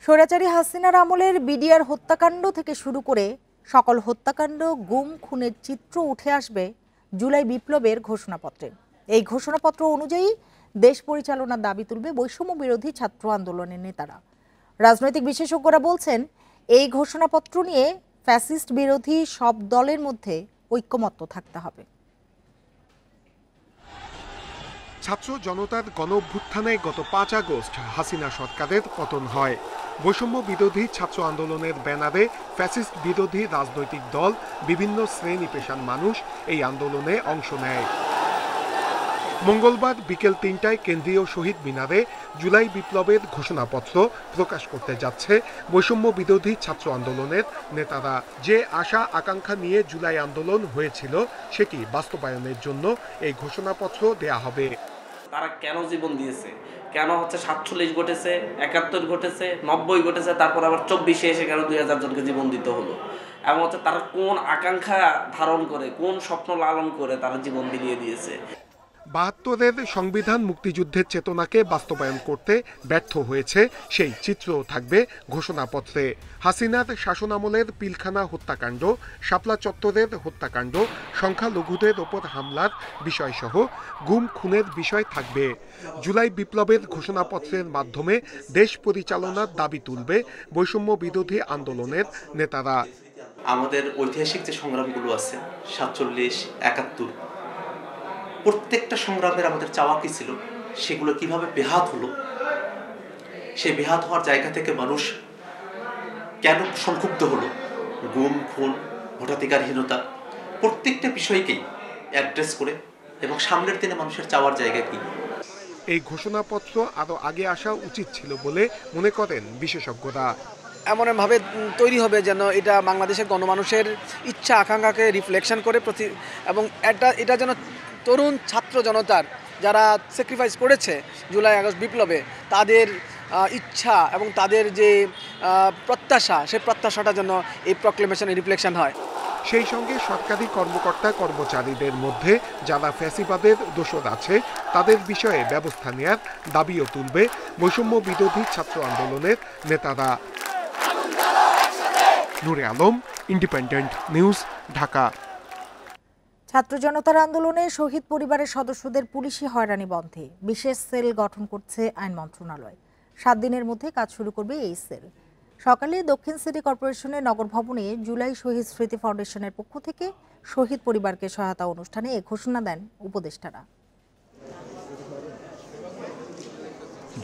স্বৈরাচারী হাসিনার আমলের বিডিআর হত্যাকাণ্ড থেকে শুরু করে সকল হত্যাকাণ্ড, গুম, খুনের চিত্র উঠে আসবে জুলাই বিপ্লবের ঘোষণাপত্রে। এই ঘোষণাপত্র অনুযায়ী দেশ পরিচালনার দাবি তুলবে বৈষম্য বিরোধী ছাত্র আন্দোলনের নেতারা। রাজনৈতিক বিশেষজ্ঞরা বলছেন, এই ঘোষণাপত্র নিয়ে ফ্যাসিস্ট বিরোধী সব দলের মধ্যে ঐক্যমত্য থাকতে হবে। ছাত্র জনতার গণ অভ্যুত্থানে গত ৫ আগস্ট হাসিনা সরকারের পতন হয়। বৈষম্য বিরোধী ছাত্র আন্দোলনের ব্যানারে ফ্যাসিস্ট বিরোধী রাজনৈতিক দল, বিভিন্ন শ্রেণী পেশার মানুষ এই আন্দোলনে অংশ নেয়। মঙ্গলবার বিকেল ৩টায় কেন্দ্রীয় শহীদ মিনারে জুলাই বিপ্লবের ঘোষণাপত্র প্রকাশ করতে যাচ্ছে বৈষম্য বিরোধী ছাত্র আন্দোলনের নেতারা। যে আশা আকাঙ্ক্ষা নিয়ে জুলাই আন্দোলন হয়েছিল সেটি বাস্তবায়নের জন্য এই ঘোষণাপত্র দেয়া হবে। তারা কেন জীবন দিয়েছে, কেন ৪৭ ঘটেছে, ৭১ ঘটেছে, ৯০ ঘটেছে, তারপর আবার ২৪-এ এসে কেন ২০০০ জনকে জীবন দিতে হলো, এবং তারা কোন আকাঙ্ক্ষা ধারণ করে, কোন স্বপ্ন লালন করে তারা জীবন বিলিয়ে দিয়েছে। ৭২-এর সংবিধান মুক্তিযুদ্ধের চেতনাকে বাস্তবায়ন করতে ব্যর্থ হয়েছে, সেই চিত্রও থাকবে ঘোষণাপত্রে। হাসিনার শাসনামলের পিলখানা হত্যাকাণ্ড, শাপলা চত্বরের হত্যাকাণ্ড, সংখ্যালঘুদের ওপর হামলার বিষয়সহ গুম খুনের বিষয় থাকবে। জুলাই বিপ্লবের ঘোষণাপত্রের মাধ্যমে দেশ পরিচালনার দাবি তুলবে বৈষম্য বিরোধী আন্দোলনের নেতারা। আমাদের ঐতিহাসিক যে সংগ্রামগুলো আছে, ৪৭, ৭১, প্রত্যেকটা সংগ্রামের আমাদের চাওয়া কি ছিল, সেগুলো কিভাবে বেহাত হলো, সেই বেহাত হওয়ার জায়গা থেকে মানুষ কেন সংক্ষুব্ধ হলো, গুম, খুন, ভোটাধিকারহীনতা, প্রত্যেকটা বিষয়কেই অ্যাড্রেস করে এবং সামনের দিনে মানুষের চাওয়ার জায়গা কি। এই ঘোষণাপত্র আরও আগে আসা উচিত ছিল বলে মনে করেন বিশেষজ্ঞরা। এমনভাবে তৈরি হবে যেন এটা বাংলাদেশের গণমানুষের ইচ্ছা আকাঙ্ক্ষাকে রিফ্লেকশন করে এবং এটা যেন তরুণ ছাত্র জনতার যারা স্যাক্রিফাইস করেছে জুলাই আগস্ট বিপ্লবে, তাদের ইচ্ছা এবং তাদের যে প্রত্যাশা, সেই প্রত্যাশাটা যেন এই প্রক্লেমেশনে রিফ্লেকশন হয়। সেই সঙ্গে সরকারি কর্মকর্তা কর্মচারীদের মধ্যে যারা ফ্যাসিবাদের দোষর আছে তাদের বিষয়ে ব্যবস্থা নেয়ার দাবিও তুলবে বৈষম্য বিরোধী ছাত্র আন্দোলনের নেতারা। নূরে আলম, ইন্ডিপেন্ডেন্ট নিউজ, ঢাকা। ছাত্র জনতার আন্দোলনে শহীদ পরিবারের সদস্যদের পুলিশি হয়রানি বন্ধে বিশেষ সেল গঠন করছে আইন মন্ত্রণালয়। ৭ দিনের মধ্যে কাজ শুরু করবে এই সেল। সকালে দক্ষিণ সিটি কর্পোরেশনের নগর ভবনে জুলাই শহীদ স্মৃতি ফাউন্ডেশনের পক্ষ থেকে শহীদ পরিবারকে সহায়তা অনুষ্ঠানে এ ঘোষণা দেন উপদেষ্টারা।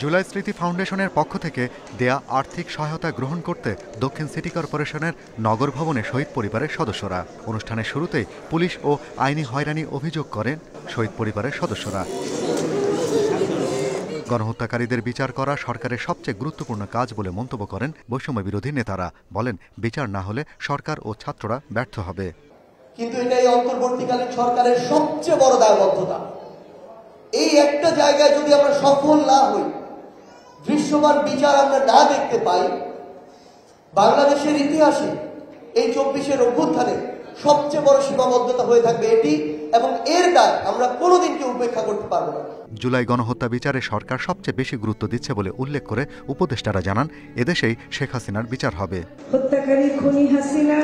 জুলাই স্মৃতি ফাউন্ডেশনের পক্ষ থেকে দেয়া আর্থিক সহায়তা গ্রহণ করতে দক্ষিণ সিটি কর্পোরেশনের নগর ভবনে শহীদ পরিবারের সদস্যরা। অনুষ্ঠানের শুরুতেই পুলিশ ও আইনি হয়রানি অভিযোগ করেন শহীদ পরিবারের সদস্যরা। গণহত্যাকারীদের বিচার করা সরকারের সবচেয়ে গুরুত্বপূর্ণ কাজ বলে মন্তব্য করেন বৈষম্য বিরোধী নেতারা। বলেন, বিচার না হলে সরকার ও ছাত্ররা ব্যর্থ হবে। কিন্তু এটাই অন্তর্বর্তীকালীন সরকারের সবচেয়ে বড় দায়বদ্ধতা। এই একটা জায়গায় যদি আমরা সফল না হই, দৃশ্যমান বিচার আমরা না দেখতে পাই, বাংলাদেশের ইতিহাসে এই ২৪-এর অভ্যুত্থানে সবচেয়ে বড় সীমাবদ্ধতা হয়ে থাকবে এটি, এবং এর দায় আমরা কোনোদিন কেউ উপেক্ষা করতে পারবো না। জুলাই গণহত্যা বিচারে সরকার সবচেয়ে বেশি গুরুত্ব দিচ্ছে বলে উল্লেখ করে উপদেষ্টারা জানান, এদেশেই শেখ হাসিনার বিচার হবে। হত্যাকারী খুনি হাসিনা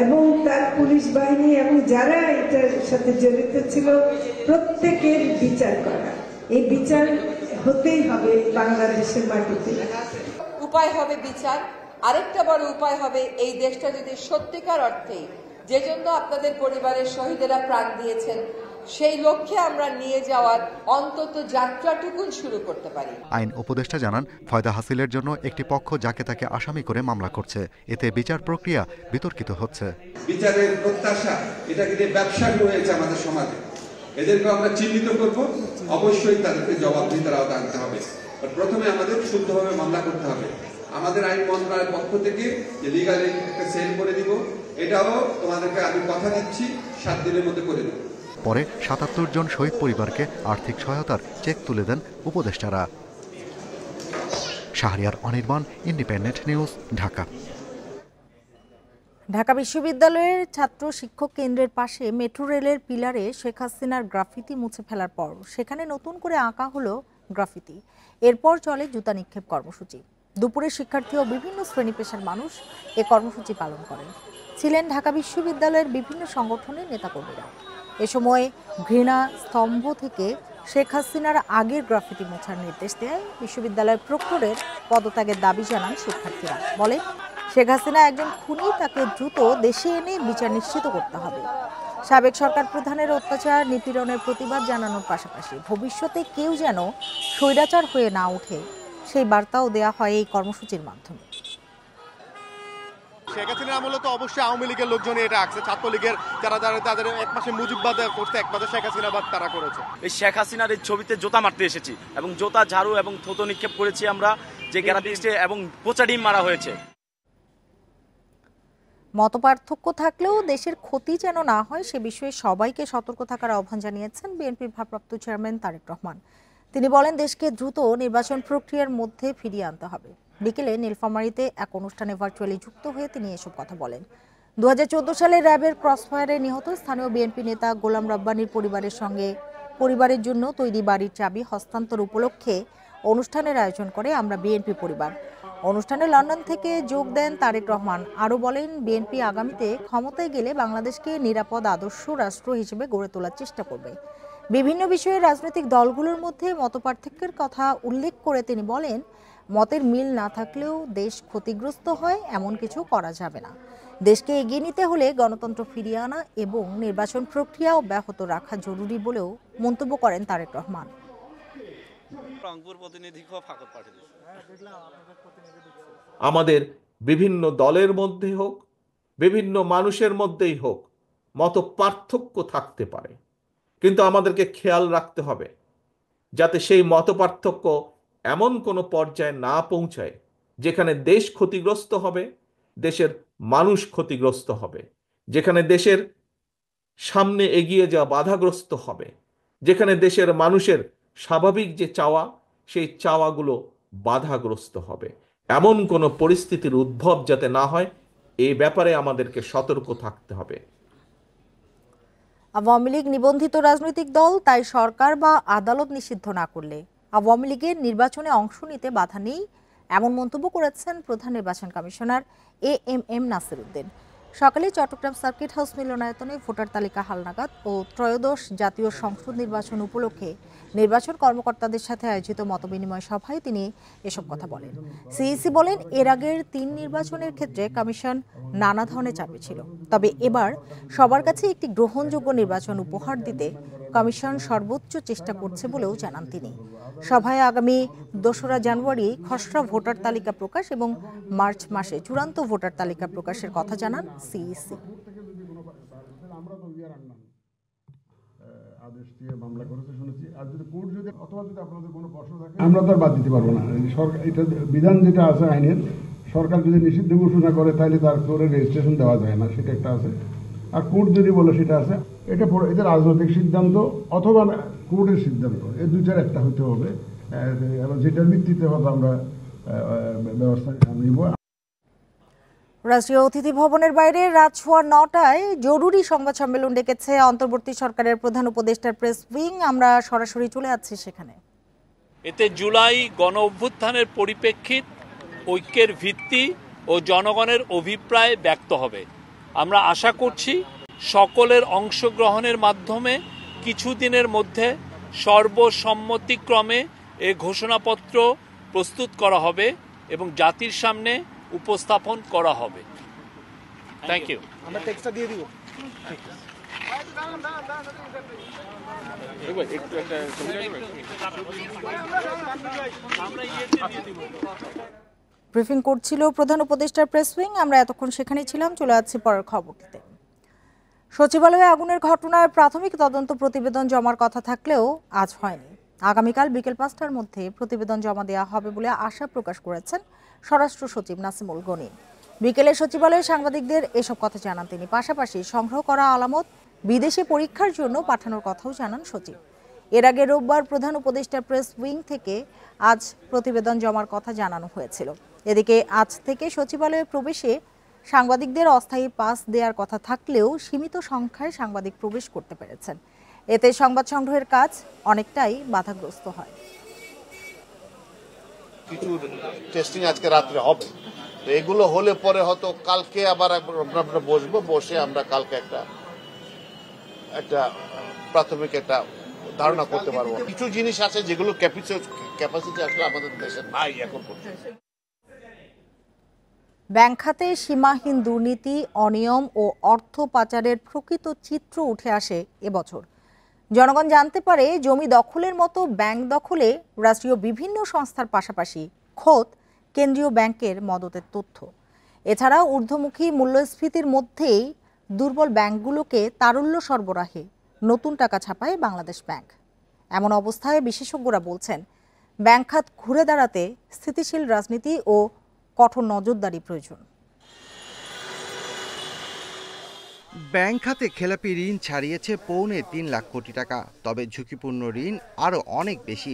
এবং তার পুলিশ বাহিনী এবং যারা এটার সাথে জড়িত ছিল প্রত্যেকের বিচার করা, এই বিচার হতেই হবে বাংলাদেশের মাটিতে। উপায় হবে বিচার, আরেকটা বড় উপায় হবে এই দেশটা যদি সত্যিকার অর্থে যে জন্য আপনাদের পরিবারের শহীদেরা প্রাণ দিয়েছেন সেই লক্ষ্যে আমরা নিয়ে যাওয়ার অন্তত যাত্রাটুকুন শুরু করতে পারি। আইন উপদেষ্টা জানান, ফয়দা হাসিলের জন্য একটি পক্ষ যাকে তাকে আসামি করে মামলা করছে, এতে বিচার প্রক্রিয়া বিতর্কিত হচ্ছে। বিচারের প্রত্যাশা এটা কিন্তু ব্যবসা হয়েছে আমাদের সমাজে, এদেরকে আমরা চিহ্নিত করব, অবশ্যই তাদেরকে জবাবদিহিতার আওতায় আনতে হবে। প্রথমে আমাদের শুদ্ধভাবে মামলা করতে হবে। আমাদের আইন মন্ত্রণালয়ের পক্ষ থেকে যে লিগালি একটা সেল করে দিব, এটাও তোমাদেরকে আমি কথা দিচ্ছি ৭ দিনের মধ্যে করে দেব। পরে ৭৭ জন শহীদ পরিবারকে আর্থিক সহায়তার চেক তুলে দেন উপদেষ্টারা। Shahriar Anirban, independent news, Dhaka. ঢাকা বিশ্ববিদ্যালয়ের ছাত্র শিক্ষক কেন্দ্রের পাশে মেট্রো রেলের পিলারে শেখ হাসিনার গ্রাফিতি মুছে ফেলার পর সেখানে নতুন করে আঁকা হলো গ্রাফিতি। এরপর চলে জুতা নিক্ষেপ কর্মসূচি। দুপুরে শিক্ষার্থী ও বিভিন্ন শ্রেণী পেশার মানুষ এ কর্মসূচি পালন করেন। ছিলেন ঢাকা বিশ্ববিদ্যালয়ের বিভিন্ন সংগঠনের নেতাকর্মীরা। এ সময় ঘৃণা স্তম্ভ থেকে শেখ হাসিনার আগের গ্রাফিতি মোছার নির্দেশ দেয় বিশ্ববিদ্যালয়ের প্রক্টরের পদত্যাগের দাবি জানান শিক্ষার্থীরা। বলেন, শেখ হাসিনা একজন খুনি, তাকে দ্রুত দেশে এনে বিচার নিশ্চিত করতে হবে। সাবেক সরকার প্রধানের অত্যাচার নিপীড়নের প্রতিবাদ জানানোর পাশাপাশি ভবিষ্যতে কেউ যেন স্বৈরাচার হয়ে না ওঠে সেই বার্তাও দেওয়া হয় এই কর্মসূচির মাধ্যমে। শেখ হাসিনার আমলে তো অবশ্যই আওয়ামী লীগের লোকজন এটা আসছে, ছাত্রলীগের যারা তাদের এক মাসে মুজিববাদ করতে, এক মাসে শেখ হাসিনাবাদ তারা করেছে। এই শেখ হাসিনার এই ছবিতে জোতা মারতে এসেছি এবং জোতা, ঝাড়ু এবং থুতু নিক্ষেপ করেছি আমরা, যে গ্যারাপিস্টে এবং পচা ডিম মারা হয়েছে। মতপার্থক্য থাকলেও দেশের ক্ষতি যেন না হয় সে বিষয়ে সবাইকে সতর্ক থাকার আহ্বান জানিয়েছেন বিএনপির ভারপ্রাপ্ত চেয়ারম্যান তারেক রহমান। তিনি বলেন, দেশকে দ্রুত নির্বাচন প্রক্রিয়ার মধ্যে ফিরিয়ে আনতে হবে। বিকেলে নীলফামারীতে এক অনুষ্ঠানে ভার্চুয়ালি যুক্ত হয়ে তিনি এসব কথা বলেন। 2014 সালে র্যাবের ক্রসফায়ারে নিহত স্থানীয় বিএনপি নেতা গোলাম রাব্বানীর পরিবারের সঙ্গে পরিবারের জন্য তৈরি বাড়ির চাবি হস্তান্তর উপলক্ষে অনুষ্ঠানের আয়োজন করে আমরা বিএনপি পরিবার। অনুষ্ঠানে লন্ডন থেকে যোগ দেন তারেক রহমান। আরও বলেন, বিএনপি আগামীতে ক্ষমতায় গেলে বাংলাদেশকে নিরাপদ আদর্শ রাষ্ট্র হিসেবে গড়ে তোলার চেষ্টা করবে। বিভিন্ন বিষয়ে রাজনৈতিক দলগুলোর মধ্যে মতপার্থক্যের কথা উল্লেখ করে তিনি বলেন, মতের মিল না থাকলেও দেশ ক্ষতিগ্রস্ত হয় এমন কিছু করা যাবে না। দেশকে এগিয়ে নিতে হলে গণতন্ত্র ফিরিয়ে আনা এবং নির্বাচন প্রক্রিয়া অব্যাহত রাখা জরুরি বলেও মন্তব্য করেন তারেক রহমান। আমাদের বিভিন্ন দলের মধ্যে হোক, বিভিন্ন মানুষের মধ্যেই হোক, মত পার্থক্য থাকতে পারে, কিন্তু আমাদেরকে খেয়াল রাখতে হবে যাতে সেই মত পার্থক্য এমন কোনো পর্যায়ে না পৌঁছায় যেখানে দেশ ক্ষতিগ্রস্ত হবে, দেশের মানুষ ক্ষতিগ্রস্ত হবে, যেখানে দেশের সামনে এগিয়ে যাওয়া বাধাগ্রস্ত হবে, যেখানে দেশের মানুষের স্বাভাবিক যে চাওয়া সেই চাওয়াগুলো বাধাগ্রস্ত হবে। এমন কোনো পরিস্থিতির উদ্ভব যাতে না হয় এই ব্যাপারে আমাদেরকে সতর্ক থাকতে হবে। আওয়ামী লীগ নিবন্ধিত রাজনৈতিক দল, তাই সরকার বা আদালত নিষিদ্ধ না করলে আওয়ামী লীগের নির্বাচনে অংশ নিতে বাধা নেই, এমন মন্তব্য করেছেন প্রধান নির্বাচন কমিশনার এএমএম নাসির উদ্দিন। সকালে চট্টগ্রাম সার্কিট হাউস মিলনায়তনে ভোটার তালিকা হালনাগাদ ও ত্রয়োদশ জাতীয় সংসদ নির্বাচন উপলক্ষে নির্বাচন কর্মকর্তাদের সাথে আয়োজিত মতবিনিময় সভায় তিনি এসব কথা বলেন। সিইসি বলেন, এর আগের 3 নির্বাচনের ক্ষেত্রে কমিশন নানা ধরনের চাপে ছিল, তবে এবার সবার কাছে একটি গ্রহণযোগ্য নির্বাচন উপহার দিতে কমিশন সর্বোচ্চ চেষ্টা করছে বলেও জানান তিনি। সভায় আগামী 2রা জানুয়ারি খসড়া ভোটার তালিকা প্রকাশ এবং মার্চ মাসে চূড়ান্ত ভোটার তালিকা প্রকাশের কথা জানান সিইসি। আমরা তো আর বাদ দিতে পারবো না। সরকার এটা বিধান যেটা আছে আইনের, সরকার যদি নিষিদ্ধ ঘোষণা করে তাহলে তার করে রেজিস্ট্রেশন দেওয়া যায় না, সেটা একটা আছে। আর কোর্ট যদি বলে সেটা আছে। এটা রাজনৈতিক সিদ্ধান্ত অথবা কোর্টের সিদ্ধান্ত, এই দুইটার একটা হতে হবে এবং যেটার ভিত্তিতে হবে আমরা ব্যবস্থা নিব। রাষ্ট্রীয় অতিথি ভবনের বাইরে রাত 9:15টায় জরুরি সংবাদ সম্মেলন ডেকেছে অন্তর্বর্তী সরকারের প্রধান উপদেষ্টার প্রেস উইং। আমরা সরাসরি চলে যাচ্ছি সেখানে। এতে জুলাই গণ অভ্যুত্থানের পরিপ্রেক্ষিত, ঐক্যের ভিত্তি ও জনগণের অভিপ্রায় ব্যক্ত হবে। আমরা আশা করছি সকলের অংশগ্রহণের মাধ্যমে কিছুদিনের মধ্যে সর্বসম্মতিক্রমে এ ঘোষণাপত্র প্রস্তুত করা হবে এবং জাতির সামনে উপস্থাপন করা হবে। Thank you. আমরা টেক্সটটা দিয়ে দিব। ব্রিফিং করছিল প্রধান উপদেষ্টার প্রেস উইং। আমরা এতক্ষণ সেখানেই ছিলাম। চলে যাচ্ছি পরের খবরটিতে। সচিবালয়ে আগুনের ঘটনায় প্রাথমিক তদন্ত প্রতিবেদন জমার কথা থাকলেও আজ হয়নি। আগামীকাল বিকেল 5টার মধ্যে প্রতিবেদন জমা দেওয়া হবে বলে আশা প্রকাশ করেছেন স্বরাষ্ট্র সচিব নাসিমুল গনি। বিকেলে সচিবালয়ে সাংবাদিকদের এসব কথা জানান তিনি। পাশাপাশি সংগ্রহ করা আলামত বিদেশে পরীক্ষার জন্য পাঠানোর কথাও জানান সচিব। এর আগে রোববার প্রধান উপদেষ্টার প্রেস উইং থেকে আজ প্রতিবেদন জমার কথা জানানো হয়েছিল। এদিকে আজ থেকে সচিবালয়ে প্রবেশে সাংবাদিকদের অস্থায়ী পাস দেওয়ার কথা থাকলেও সীমিত সংখ্যায় সাংবাদিক প্রবেশ করতে পেরেছেন। এতে সংবাদ সংগ্রহের কাজ অনেকটাই বাধাগ্রস্ত হয়। কিছু টেস্টিং আজকে রাত্রে হবে। তো এগুলো হলে পরে হয়তো কালকে আবার আমরা বসবো, বসে আমরা কালকে একটা প্রাথমিক একটা ধারণা করতে পারবো। কিছু জিনিস আছে যেগুলো ক্যাপাসিটি আসলে আমাদের দেশে নাই এখন পর্যন্ত। ব্যাংক খাতে সীমাহীন দুর্নীতি, অনিয়ম ও অর্থ পাচারের প্রকৃত চিত্র উঠে আসে এবছর। জনগণ জানতে পারে জমি দখলের মতো ব্যাংক দখলে রাষ্ট্রীয় বিভিন্ন সংস্থার পাশাপাশি খোদ কেন্দ্রীয় ব্যাংকের মদতের তথ্য। এছাড়া ঊর্ধ্বমুখী মূল্যস্ফীতির মধ্যেই দুর্বল ব্যাংকগুলোকে তারল্য সরবরাহে নতুন টাকা ছাপায় বাংলাদেশ ব্যাংক। এমন অবস্থায় বিশেষজ্ঞরা বলছেন ব্যাংক খাত ঘুরে দাঁড়াতে স্থিতিশীল রাজনীতি ও কঠোর নজরদারি প্রয়োজন। ব্যাংক খাতে খেলাপি ঋণ ছাড়িয়েছে ৩.৫ লাখ কোটি টাকা। তবে ঝুঁকিপূর্ণ ঋণ আরও অনেক বেশি।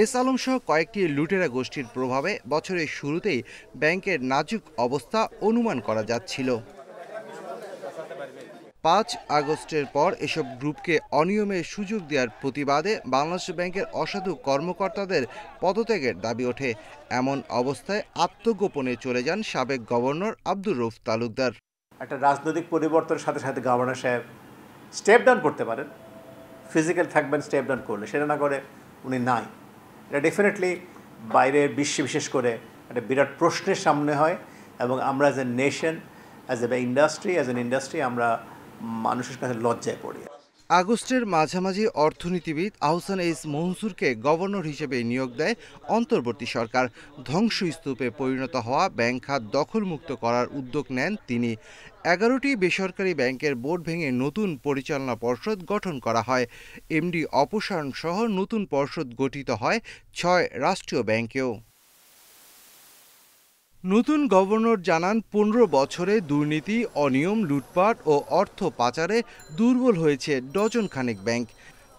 এস আলম সহ কয়েকটি লুটেরা গোষ্ঠীর প্রভাবে বছরের শুরুতেই ব্যাংকের নাজুক অবস্থা অনুমান করা যাচ্ছিল। ৫ আগস্টের পর এসব গ্রুপকে অনিয়মের সুযোগ দেওয়ার প্রতিবাদে বাংলাদেশ ব্যাংকের অসাধু কর্মকর্তাদের পদত্যাগের দাবি ওঠে। এমন অবস্থায় আত্মগোপনে চলে যান সাবেক গভর্নর আব্দুর রউফ তালুকদার। একটা রাজনৈতিক পরিবর্তনের সাথে সাথে গভর্নর সাহেব স্টেপ ডাউন করতে পারেন, ফিজিক্যাল থাকবেন স্টেপ ডাউন করলে, সেটা না করে উনি নাই। এটা ডেফিনেটলি বাইরের বিশ্বে বিশেষ করে একটা বিরাট প্রশ্নের সামনে হয় এবং আমরা as a nation, as a industry আমরা মানুষের কাছে লজ্জায় পড়ি। আগস্টের মাঝামাঝি অর্থনীতিবিদ আহসান এইচ মনসুরকে গভর্নর হিসেবে নিয়োগ দেয় অন্তর্বর্তী সরকার। ধ্বংসস্তূপে পরিণত হওয়া ব্যাংক খাত দখলমুক্ত করার উদ্যোগ নেন তিনি। 11টি বেসরকারি ব্যাংকের বোর্ড ভেঙে নতুন পরিচালনা পর্ষদ গঠন করা হয়। এমডি অপসারণ সহ নতুন পর্ষদ গঠিত হয় 6 রাষ্ট্রীয় ব্যাংকেও। নতুন গভর্নর জানান 15 বছরে দুর্নীতি, অনিয়ম, লুটপাট ও অর্থ পাচারে দুর্বল হয়েছে ডজন খানেক ব্যাংক।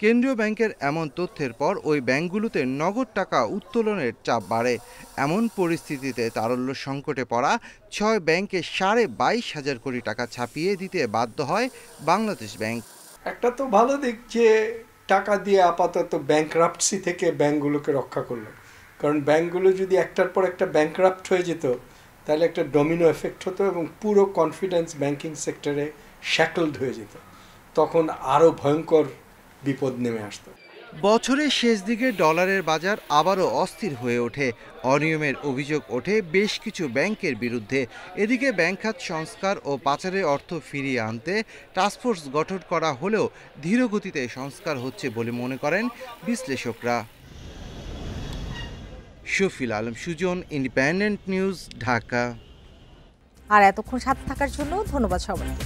কেন্দ্রীয় ব্যাংকের এমন তথ্যের পর ওই ব্যাংকগুলোতে নগদ টাকা উত্তোলনের চাপ বাড়ে। এমন পরিস্থিতিতে তারল্য সংকটে পড়া 6 ব্যাংকে 22,500 কোটি টাকা ছাপিয়ে দিতে বাধ্য হয় বাংলাদেশ ব্যাংক। একটা তো ভালো দিক যে টাকা দিয়ে আপাতত ব্যাংকরাপ্টসি থেকে ব্যাংকগুলোকে রক্ষা করলো, কারণ ব্যাংকগুলো যদি একটার পর একটা ব্যাংকরাপ্ট হয়ে যেত তাহলে একটা ডমিনো এফেক্ট হতো এবং পুরো কনফিডেন্স ব্যাংকিং সেক্টরে শ্যাকলড হয়ে যেত, তখন আরও ভয়ঙ্কর বিপদ নেমে আসতো। বছরের শেষ দিকে ডলারের বাজার আবারও অস্থির হয়ে ওঠে। অনিয়মের অভিযোগ ওঠে বেশ কিছু ব্যাংকের বিরুদ্ধে। এদিকে ব্যাংক খাত সংস্কার ও পাচারের অর্থ ফিরিয়ে আনতে টাস্কফোর্স গঠন করা হলেও ধীরগতিতে সংস্কার হচ্ছে বলে মনে করেন বিশ্লেষকরা। Shafil Alam Sujan, independent news, Dhaka. আর এতক্ষণ সাথে থাকার জন্য ধন্যবাদ সবাইকে।